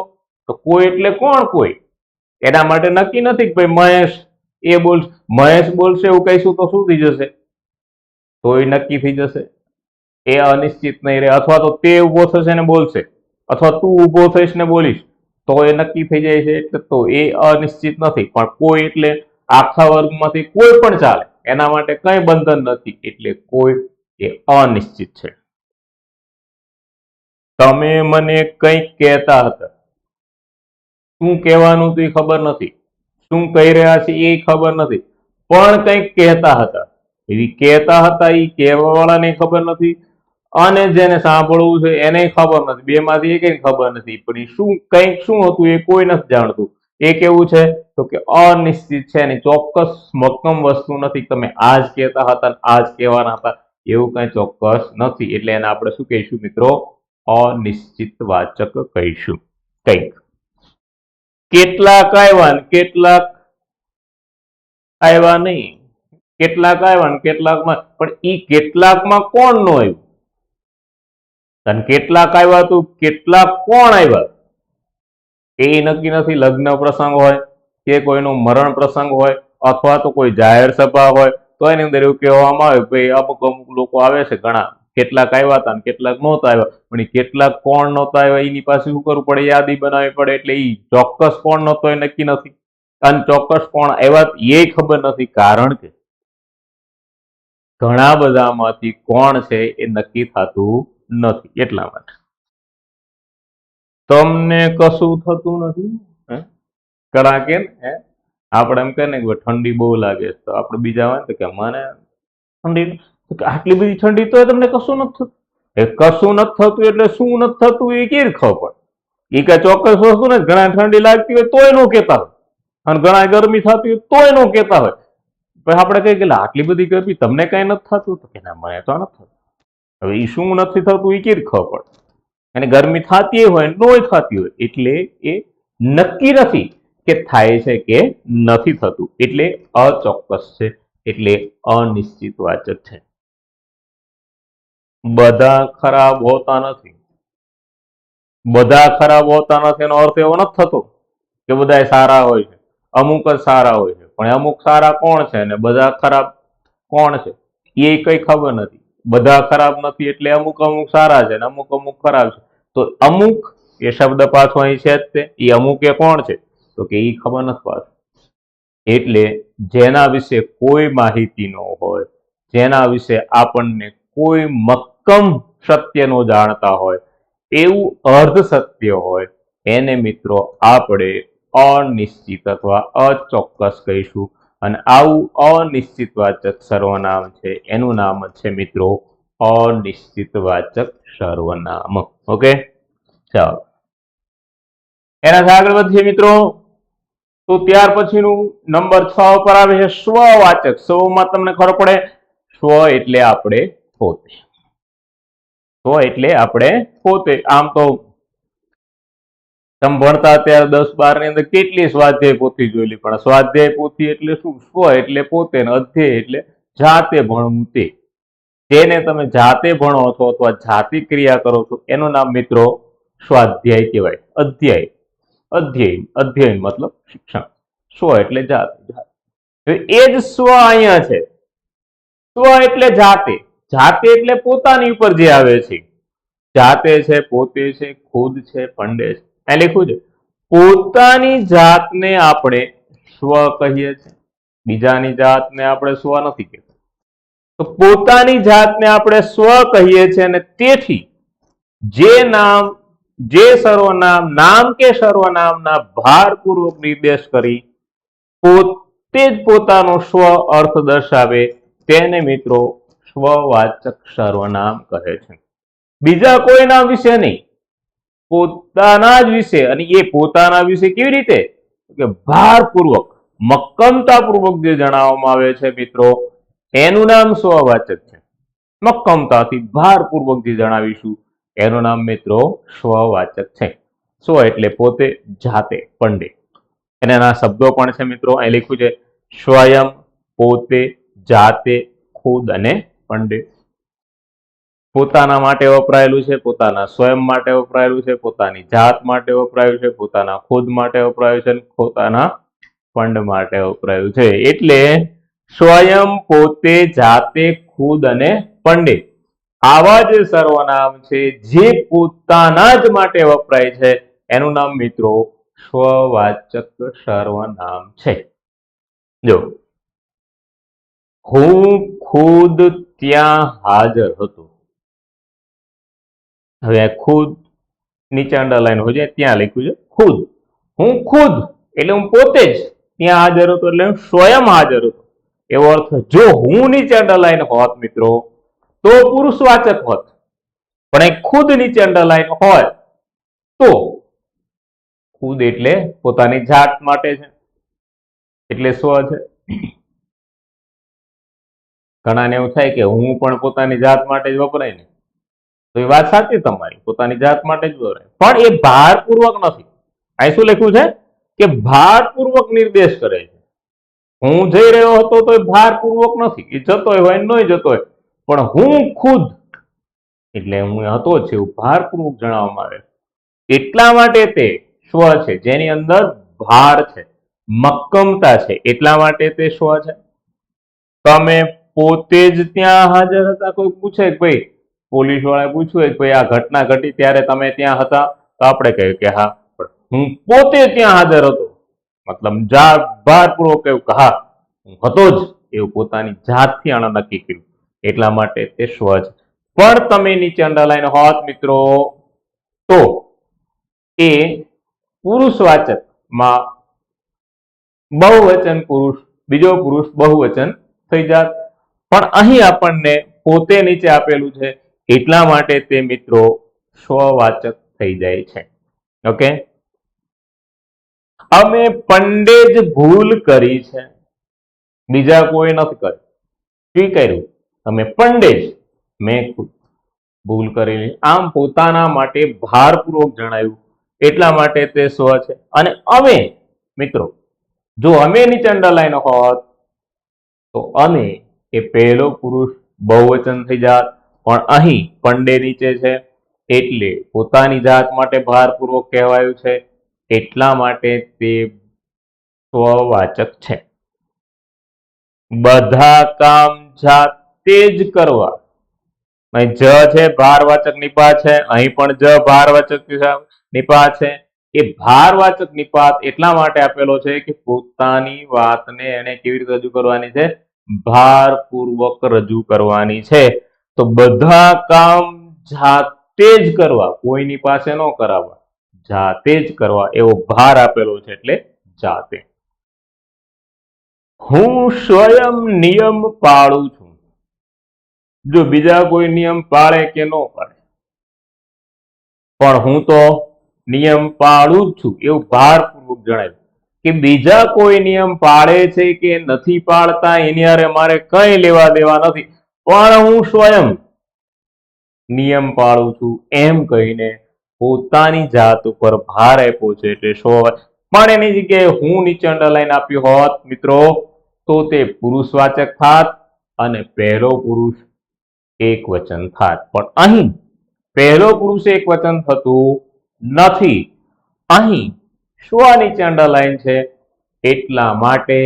કોઈ એટલે કોણ? કોઈ. એના માટે નક્કી નથી કે ભાઈ મહેશ એ બોલ, મહેશ બોલશે એવું કહીશું તો શું થઈ જશે? તો એ નક્કી થઈ જશે, એ અનિશ્ચિત નહીં રહે. અથવા તો તે ઉભો થશે ને બોલશે, અથવા તું ઉભો થઈશ ને બોલીશ તો એ નક્કી થઈ જાય છે. એટલે તો એ અનિશ્ચિત નથી. પણ કોઈ એટલે આખા વર્ગમાંથી કોઈ પણ ચાલે, એના માટે કઈ બંધન નથી. એટલે કોઈ એ અનિશ્ચિત છે. તમે મને કંઈક કહેતા હતા. શું કહેવાનું તો એ ખબર નથી, શું કહી રહ્યા છે એ ખબર નથી, પણ કંઈક કહેતા હતા. એવી કહેતા હતા એ કહેવા વાળાને ખબર નથી, અને જેને સાંભળવું છે એને ખબર નથી. બે માંથી એક ખબર નથી. પણ એ શું કંઈક શું હતું એ કોઈ નથી જાણતું. એ કેવું છે તો કે અનિશ્ચિત છે, એની ચોક્કસ મક્કમ વસ્તુ નથી. તમે આજ કહેતા હતા, આજ કહેવાના હતા, એવું કઈ ચોક્કસ નથી. એટલે એને આપણે શું કહીશું મિત્રો? અનિશ્ચિતવાચક કહીશું. કંઈક. કેટલાક આવ્યા ને કેટલાક આવ્યા નહીં, કેટલાક આવ્યા ને કેટલાકમાં, પણ ઈ કેટલાકમાં કોણ નો આવ્યું? અને કેટલાક આવ્યા તો કેટલાક કોણ આવ્યા એ નક્કી નથી. લગ્ન પ્રસંગ હોય કે કોઈનો મરણ પ્રસંગ હોય અથવા તો કોઈ જાહેર સભા હોય તો એની અંદર એવું કહેવામાં આવે ભાઈ અમુક અમુક લોકો આવે છે, ઘણા કેટલાક આવ્યા હતા ને કેટલાક નહોતા આવ્યા, પણ એ કેટલાક કોણ નહોતા આવ્યા એની પાસે શું કરવું પડે? યાદી બનાવવી પડે. એટલે એ ચોક્કસ કોણ નહોતો એ નક્કી નથી, અને ચોક્કસ કોણ આવ્યા એ ખબર નથી, કારણ કે ઘણા બધામાંથી કોણ છે એ નક્કી થતું નથી. એટલા માટે તમને કશું થતું નથી. ઘણા કે આપણે એમ કહે ને કે ઠંડી બહુ લાગે તો આપણે બીજા હોય કે મને ઠંડી, આટલી બધી ઠંડી તો તમને કશું નથી થતું. એ કશું નથી થતું એટલે શું નથી થતું એ કેવી ખબર પડે? એ કઈ ચોક્કસ વસ્તુ ને. ઘણા ઠંડી લાગતી હોય તોય નો કહેતા હોય, અને ઘણા ગરમી થતી હોય તોય નો કહેતા હોય. પછી આપણે કહીએ કે આટલી બધી ગરમી તમને કઈ નથી થતું, તો કે ના મને તો નથી થતું. હવે એ શું નથી થતું એ કેવી ખબર પડે? અને ગરમી થતી હોય નોય થતી હોય, એટલે એ નક્કી નથી કે થાય છે કે નથી થતું, એટલે અચોક્કસ છે, એટલે અનિશ્ચિત વાચક છે. બધા ખરાબ હોતા નથી. બધા ખરાબ હોતા નથી એનો અર્થ એવો નથી થતો કે બધા સારા હોય છે. અમુક જ સારા હોય છે, પણ અમુક સારા કોણ છે ને બધા ખરાબ કોણ છે એ કઈ ખબર નથી. બધા ખરાબ નથી એટલે અમુક અમુક સારા છે ને અમુક અમુક ખરાબ છે. તો અમુક એ શબ્દ પાછો અહીં છે જ તે, એ અમુક એ કોણ છે તો કે એ ખબર નથી પાછું. એટલે જેના વિશે કોઈ માહિતી ન હોય, જેના વિશે આપણને કોઈ મક્કમ સત્ય નો જાણતા હોય, એવું અર્ધ સત્ય હોય, એને મિત્રો આપણે અનિશ્ચિત અથવા અચોક્કસ કહીશું. અને આવું અનિશ્ચિતવાચક સર્વનામ છે એનું નામ છે મિત્રો અનિશ્ચિતવાચક સર્વનામ. ઓકે, ચાલો એનાથી આગળ વધીએ મિત્રો. તો ત્યાર પછીનું નંબર 6 પર આવે છે સ્વવાચક. સ્વમાં તમને ખબર પડે, સ્વ એટલે આપણે પોતે. સ્વ એટલે આપણે પોતે. આમ તો તમે ભણતા ત્યારે 10-12 ની અંદર કેટલી સ્વાધ્યાય પોથી જોયેલી, પણ સ્વાધ્યાય પોથી એટલે શું? સ્વ એટલે પોતે, ને અધ્યાય એટલે જાતે ભણવું તે. જેને તમે જાતે ભણો છો અથવા જાતિ ક્રિયા કરો છો એનું નામ મિત્રો સ્વાધ્યાય કહેવાય. અધ્યાય, અધ્યયન, અધ્યયન મતલબ શિક્ષણ. સ્વ એટલે જાતે. એ જ સ્વ અહીંયા છે. સ્વ એટલે જાતે. જાતે એટલે પોતાની ઉપર જે આવે છે. જાતે છે, પોતે છે, ખુદ છે, પંડે છે. આ લખ્યું છે પોતાની જાતને આપણે સ્વ કહીએ છીએ, બીજાની જાતને આપણે સ્વ નથી કહેતા. તો પોતાની જાતને આપણે સ્વ કહીએ છીએ, અને તેથી જે નામ, જે સર્વનામ, નામ કે સર્વનામના ભારપૂર્વક નિર્દેશ કરી પોતે જ પોતાનો સ્વ અર્થ દર્શાવે તેને મિત્રો સ્વવાચક સર્વનામ કહે છે. બીજા કોઈના વિશે નહીં, પોતાના જ વિશે. અને એ પોતાના વિશે કેવી રીતે? કે ભારપૂર્વક, મક્કમતાપૂર્વક જે જણાવવામાં આવે છે મિત્રો એનું નામ સ્વવાચક છે. મક્કમતાથી ભારપૂર્વક જે જણાવીશું એનું નામ મિત્રો સ્વવાચક છે. સ્વ એટલે પોતે, જાતે, પંડે. અને એના શબ્દો પણ છે મિત્રો અહીં લખ્યું છે સ્વયં, પોતે, જાતે, ખુદ અને પંડે. પોતાના માટે વપરાયેલું છે, પોતાના સ્વયં માટે વપરાયેલું છે, પોતાની જાત માટે વપરાયું છે, પોતાના ખુદ માટે વપરાયું છે, પોતાના પંડ માટે વપરાયું છે. એટલે સ્વયં, પોતે, જાતે, ખુદ અને પંડે આવા જે સર્વનામ છે જે પોતાના જ માટે વપરાય છે એનું નામ મિત્રો સ્વવાચક સર્વનામ છે. જો હું ખુદ ત્યાં હાજર હતો. હવે ખુદ નીચે અંડરલાઈન હોય છે, ત્યાં લખ્યું છે ખુદ. હું ખુદ એટલે હું પોતે જ ત્યાં હાજર હતો, એટલે હું સ્વયં હાજર હતો એવો અર્થ. જો હું નીચે અંડરલાઈન હોત મિત્રો તો પુરુષવાચક હોત, પણ એ ખુદ નીચે અંડરલાઈન હોય તો ખુદ એટલે પોતાની જાત માટે છે, એટલે સ્વ છે. ઘણાને એવું થાય કે હું પણ પોતાની જાત માટે જ વપરાય ને, તો એ વાત સાચી તમારી, પોતાની જાત માટે જ વપરાય, પણ એ ભારપૂર્વક નથી. અહીં શું લખ્યું છે કે ભારપૂર્વક નિર્દેશ કરે છે. હું જઈ રહ્યો હતો તો એ ભારપૂર્વક નથી, એ જતો હોય નહીં જતો હોય, પણ હું ખુદ એટલે હું હતો જ એવું ભારપૂર્વક જણાવવામાં આવે. એટલા માટે તે સ્વ છે જેની અંદર ભાર છે, મક્કમતા છે, એટલા માટે તે સ્વ છે. તમે પોતે જ ત્યાં હાજર હતા. કોઈ પૂછે કે ભાઈ, પોલીસ વાળાએ પૂછ્યું કે ભાઈ આ ઘટના ઘટી ત્યારે તમે ત્યાં હતા, તો આપણે કહીએ કે હા, પણ હું પોતે ત્યાં હાજર હતો, મતલબ ભારપૂર્વક કહ્યું કે હા હું હતો જ, એવું પોતાની જાતથી આને નક્કી કર્યું, એટલા માટે તે સ્વ છે. પણ તમે નીચે અંડરલાઈન હોત મિત્રો, તો એ પુરુષવાચકમાં બહુવચન પુરુષ, બીજો પુરુષ બહુવચન થઈ જાત. પણ અહીં આપણને પોતે નીચે આપેલું છે, એટલા માટે તે મિત્રો સ્વવાચક થઈ જાય છે. ઓકે, અમે પંડે જ ભૂલ કરી છે, બીજા કોઈ નથી કરી. સ્વીકાર્યું, તમે પંડે જ, મેં ભૂલ કરેલી. આમ પોતાના માટે ભારપૂર્વક જણાવ્યું, એટલા માટે તે સ્વ છે. અને અમે મિત્રો, જો અમે નીચે અંડરલાઈન હોત તો અમે એ પહેલો પુરુષ બહુવચન થઈ જાત, પણ અહીં પંડે નીચે છે એટલે પોતાની જાત માટે ભારપૂર્વક કહેવાયું છે, એટલા માટે તે સ્વવાચક છે. બધા કામ જાતે જ કરવા, અહીં જ છે ભારવાચક નિપાત છે, અહીં પણ જ ભારવાચક નિપાત છે. એ ભારવાચક નિપાત એટલા માટે આપેલો છે કે પોતાની વાતને એને કેવી રીતે રજૂ કરવાની છે, ભારપૂર્વક રજૂ કરવાની છે. તો બધા કામ જાતે જ કરવા, કોઈની પાસે ન કરાવવા, જાતે જ કરવા એવો ભાર આપેલો છે, એટલે જાતે. હું સ્વયં નિયમ પાળું છું. જો બીજા કોઈ નિયમ પાળે કે ન પાળે, પણ હું તો નિયમ પાળું જ છું એવું ભારપૂર્વક જણાવ્યું. કે બીજા કોઈ નિયમ પાળે છે કે નથી પાળતા એની હારે મારે કઈ લેવા દેવા નથી, પણ હું સ્વયં નિયમ પાળું છું એમ કહીને પોતાની જાત ઉપર ભાર આપ્યો છે, એટલે પણ એની જગ્યાએ હું નીચે અંડરલાઈન આપ્યું હોત મિત્રો, તો તે પુરુષવાચક થાત અને પહેલો પુરુષ એક વચન થાત. પણ અહીં પહેલો પુરુષ એક વચન થતું નથી, અહીં સ્વ નીચે અંડરલાઈન છે, એટલા માટે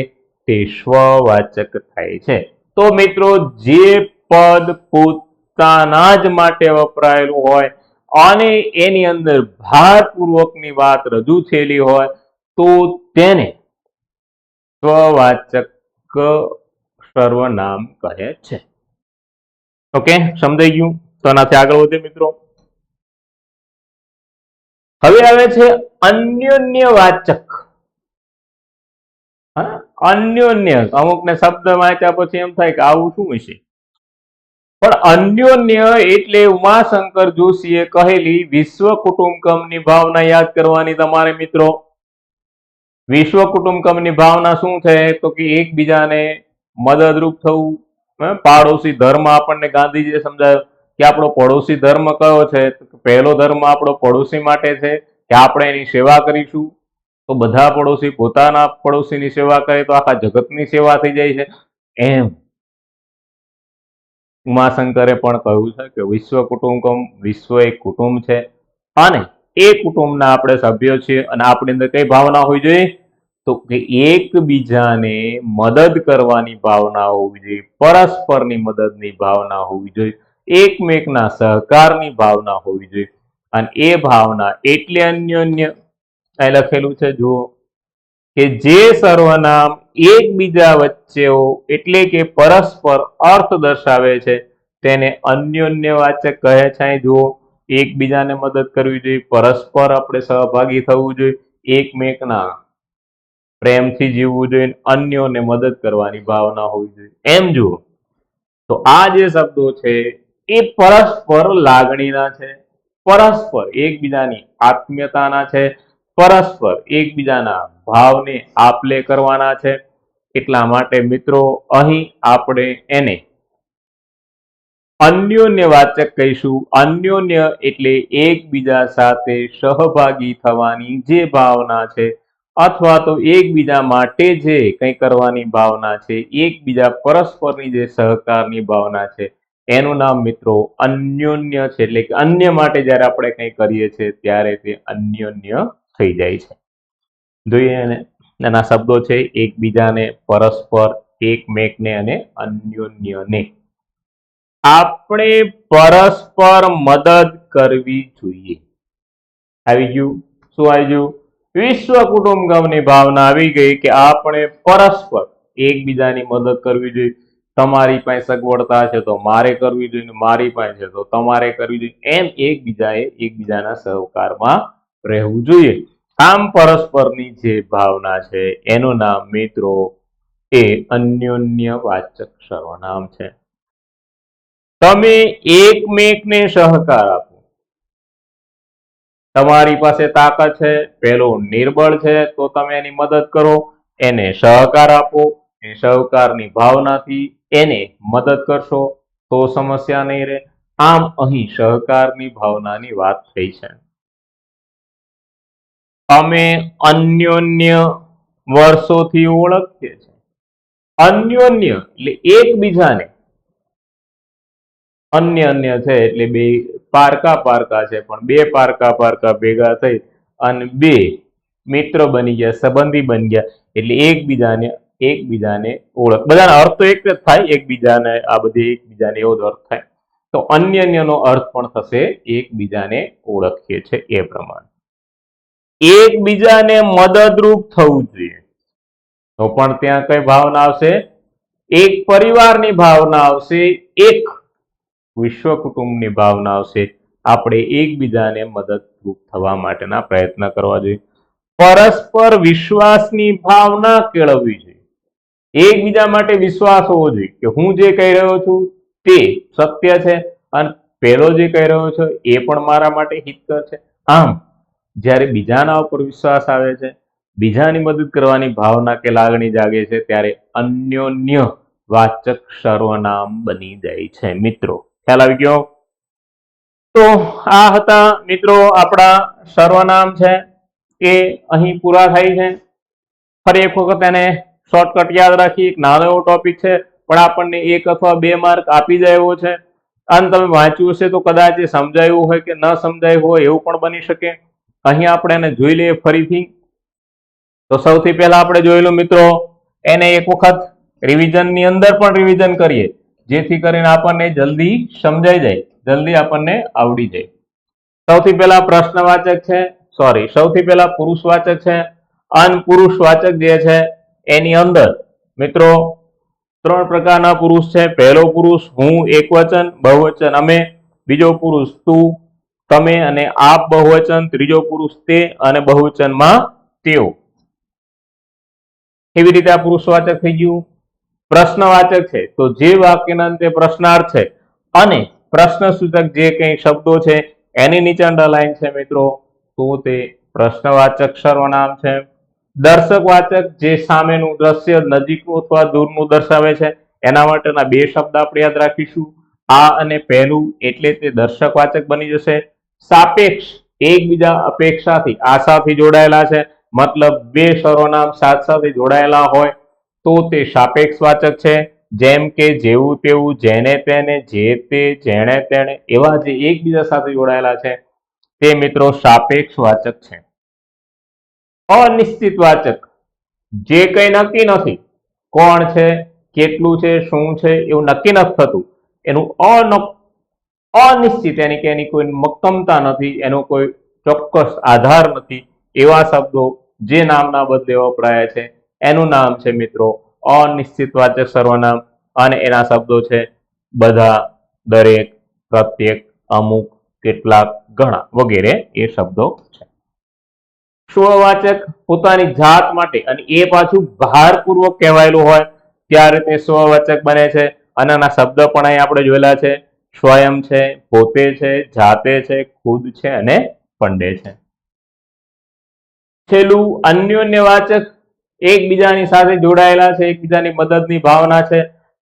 તે સ્વવાચક થાય છે. તો મિત્રો, જે પદ પોતાના જ માટે વપરાયેલું હોય અને એની અંદર ભારપૂર્વકની વાત રજૂ થયેલી હોય, તો તેને સ્વવાચક સર્વનામ કહે છે. ઓકે, સમજાઈ ગયું? તો આનાથી આગળ વધે મિત્રો. હવે આવે છે અન્યોન્યવાચક. અન્યોન્ય, અમુકને શબ્દ વાંચ્યા પછી એમ થાય કે આવું શું હશે, પણ અન્યોન્ય એટલે ઉમાશંકર જોશીએ કહેલી વિશ્વ કુટુંબકમની ભાવના યાદ કરવાની તમારે મિત્રો. વિશ્વ કુટુંબકમની ભાવના શું છે, તો કે એકબીજાને મદદરૂપ થવું. પાડોશી ધર્મ આપણને ગાંધીજીએ સમજાવ્યો કે આપણો પડોશી ધર્મ કયો છે, પહેલો ધર્મ આપણો પડોશી માટે છે કે આપણે એની સેવા કરીશું. તો બધા પડોશી પોતાના પડોશીની સેવા કરે તો આખા જગતની સેવા થઈ જાય છે. એમ ઉમાશંકરે પણ કહ્યું છે કે વિશ્વ કુટુંબકમ, વિશ્વ એક કુટુંબ છે અને એ કુટુંબના આપણે સભ્યો છીએ, અને આપણી અંદર કઈ ભાવના હોવી જોઈએ, તો કે એકબીજાને મદદ કરવાની ભાવના હોવી જોઈએ, પરસ્પરની મદદની ભાવના હોવી જોઈએ, એકમેકના સહકારની ભાવના હોવી જોઈએ. અને એ ભાવના એટલે અન્યોન્ય અહીં લખેલું છે, જુઓ કે જે સર્વનામ એકબીજા વચ્ચે એટલે કે પરસ્પર અર્થ દર્શાવે છે તેને અન્યોન્યવાચક કહે છે. જુઓ, એકબીજાને મદદ કરવી જોઈએ, પરસ્પર આપણે સહભાગી થવું જોઈએ, એકમેકના પ્રેમથી જીવવું જોઈએ, અન્યોને મદદ કરવાની ભાવના હોવી જોઈએ. એમ જુઓ તો આ જે શબ્દો છે એ પરસ્પર લાગણીના છે, પરસ્પર એકબીજાની આત્મીયતાના છે, પરસ્પર એકબીજાના ભાવને આપલે કરવાના છે. એટલા માટે મિત્રો અહીં આપણે એને અન્યોન્યવાચક કહીશું. અન્યોન્ય એટલે એકબીજા સાથે સહભાગી થવાની જે ભાવના છે અથવા તો એકબીજા માટે જે કંઈ કરવાની ભાવના છે, એકબીજા પરસ્પરની જે સહકારની ભાવના છે, એનું નામ મિત્રો અન્યોન્ય છે. એટલે કે અન્ય માટે જ્યારે આપણે કંઈ કરીએ છીએ ત્યારે તે અન્યોન્ય થઈ જાય છે. જોઈએ એને એના શબ્દો છે એકબીજાને, પરસ્પર, એકમેકને અને અન્યોન્યને. આપણે પરસ્પર મદદ કરવી જોઈએ. આવી ગયું. શું આવી ગયું? વિશ્વ કુટુંબકમની ભાવના આવી ગઈ કે આપણે પરસ્પર એકબીજાની મદદ કરવી જોઈએ. તમારી પાસે સગવડતા છે તો મારે કરવી જોઈએ, મારી પાસે છે તો તમારે કરવી જોઈએ. એમ એકબીજાના સહકારમાં રહેવું જોઈએ. આમ પરસ્પરની જે ભાવના છે એનું નામ મિત્રો એ અન્યોન્યવાચક સર્વનામ છે. તમે એકમેકને સહકાર આપો. તમારી પાસે તાકાત છે, પેલો નિર્બળ છે તો તમે એની મદદ કરો, એને સહકાર આપો. એ સહકારની ભાવનાથી એને મદદ કરશો તો સમસ્યા નહીં રહે. આમ અહીં સહકારની ભાવનાની વાત થઈ છે. અમે અન્યોન્ય વર્ષોથી ઓળખીએ છીએ. અન્યોન્ય એટલે એકબીજાને, અન્ય છે એટલે બે પારકા છે, પણ બે પારકા ભેગા થઈ અને બે મિત્ર બની ગયા, સંબંધી બની ગયા, એટલે એકબીજાને ઓળખ. બધાનો અર્થ તો એક જ થાય, એકબીજાને આ બધી એકબીજાને એવો જ અર્થ થાય. તો અન્યનો અર્થ પણ થશે એકબીજાને ઓળખીએ છે એ પ્રમાણે. એકબીજાને મદદરૂપ થવું જોઈએ તો પણ ત્યાં કઈ ભાવના આવશે? એક પરિવારની ભાવના આવશે, એક વિશ્વ કુટુંબની ભાવના આવશે. આપણે એકબીજાને મદદરૂપ થવા માટેના પ્રયત્ન કરવા જોઈએ. પરસ્પર વિશ્વાસની ભાવના કેળવવી જોઈએ. એકબીજા માટે વિશ્વાસ હોવો જોઈએ કે હું જે કહી રહ્યો છું તે સત્ય છે અને પેલો જે કહી રહ્યો છે એ પણ મારા માટે હિતકર છે. આમ જ્યારે બીજાના ઉપર વિશ્વાસ આવે છે, બીજાની મદદ કરવાની ભાવના કે લાગણી જાગે છે, ત્યારે અન્યોન્ય વાચક સર્વનામ બની જાય છે. મિત્રો ખ્યાલ આવી ગયો? તો આ હતા મિત્રો આપણા સર્વનામ છે એ અહીં પૂરા થાય છે. ફરી એક વખત એને શોર્ટકટ યાદ રાખી. એક નાનો એવો ટોપિક છે પણ આપણને 1 અથવા 2 માર્ક આપી જાય એવો છે. અને તમે વાંચ્યું હશે તો કદાચ એ સમજાયું હોય કે ન સમજાયું હોય એવું પણ બની શકે. અહીં આપણે એને જોઈ લઈએ ફરીથી. તો સૌથી પહેલા આપણે જોયેલું મિત્રો એને એક વખત રિવિઝનની અંદર પણ રિવિઝન કરીએ જેથી કરીને આપણને જલ્દી સમજાઈ જાય, જલ્દી આપણને આવડી જાય. સૌથી પહેલા પ્રશ્નવાચક છે, સૌથી પહેલા પુરુષવાચક છે. અનપુરુષવાચક જે છે એની અંદર મિત્રો 3 પ્રકારના પુરુષ છે. પહેલો પુરુષ હું, એકવચન, બહુવચન અમે. બીજો પુરુષ તું, તમે અને આપ બહુવચન. ત્રીજો પુરુષ તે અને બહુવચનમાં તેઓ. એવી રીતે આ પુરુષવાચક થઈ ગયું. પ્રશ્નવાચક છે તો જે વાક્યના અંતે પ્રશ્નાર્થ છે અને પ્રશ્નસૂચક જે કંઈ શબ્દો છે એની નીચે અંડરલાઈન છે મિત્રો, તો તે પ્રશ્નવાચક સર્વનામ છે. દર્શકવાચક જે સામેનું દ્રશ્ય, નજીકનું અથવા દૂરનું દર્શાવે છે, એના માટેના 2 શબ્દ આપણે યાદ રાખીશું. આ અને પહેલું, એટલે તે દર્શકવાચક બની જશે. સાપેક્ષ એકબીજા અપેક્ષાથી, આશાથી જોડાયેલા છે, મતલબ 2 સર્વનામ સાથે જોડાયેલા હોય તો તે સાપેક્ષવાચક છે. જેમ કે જેવું તેવું, જેને તેને, જે તે, જેણે તેણે, એવા જે એકબીજા સાથે જોડાયેલા છે તે મિત્રો સાપેક્ષવાચક છે. અનિશ્ચિતવાચક જે કંઈ નક્કી નથી, કોણ છે, કેટલું છે, શું છે એવું નક્કી નથી થતું, એનું અનિશ્ચિત, એની કે એની કોઈ મક્કમતા નથી, એનો કોઈ ચોક્કસ આધાર નથી, એવા શબ્દો જે નામના બદલે વપરાય છે એનું નામ છે મિત્રો અનિશ્ચિતવાચક સર્વનામ. અને એના શબ્દો છે બધા, દરેક, પ્રત્યેક, અમુક, કેટલાક, ઘણા વગેરે એ શબ્દો છે. સ્વવાચક પોતાની જાત માટે અને એ પાછું ભારપૂર્વક કહેવાયેલું હોય ત્યારે તે સ્વવાચક બને છે. અને આના શબ્દ પણ અહીં આપણે જોયેલા છે. સ્વયં છે, પોતે છે, જાતે છે, ખુદ છે અને પંડે છે. છેલ્લું અન્યોન્યવાચક એકબીજાની સાથે જોડાયેલા છે, એકબીજાની મદદની ભાવના છે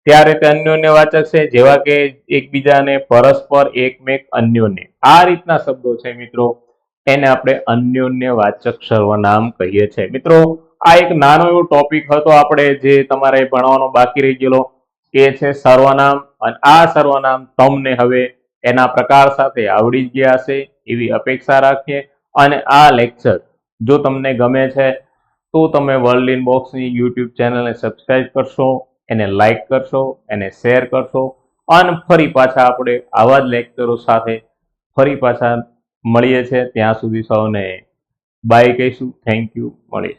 ત્યારે તે અન્યોન્યવાચક છે, જેવા કે એકબીજાને, પરસ્પર, એકમેક, અન્યોન્ય. આ રીતના શબ્દો છે મિત્રો, એને આપણે અન્યોન્યવાચક સર્વનામ કહીએ છીએ. મિત્રો આ એક નાનો એવો ટોપિક હતો આપણે જે તમારે ભણવાનો બાકી રહી ગયેલો, એ છે સર્વનામ. અને આ સર્વનામ તમને હવે એના પ્રકાર સાથે આવડી જ ગયા હશે એવી અપેક્ષા રાખીએ. અને આ લેક્ચર જો તમને ગમે છે તો તમે વર્લ્ડ ઇન બોક્સની યુટ્યુબ ચેનલને સબસ્ક્રાઇબ કરશો, એને લાઈક કરશો, એને શેર કરશો, અને ફરી પાછા આપણે આવા જ લેક્ચરો સાથે ફરી પાછા મળીએ છીએ. ત્યાં સુધી સૌને બાય કહીશું. Thank you. મળીએ.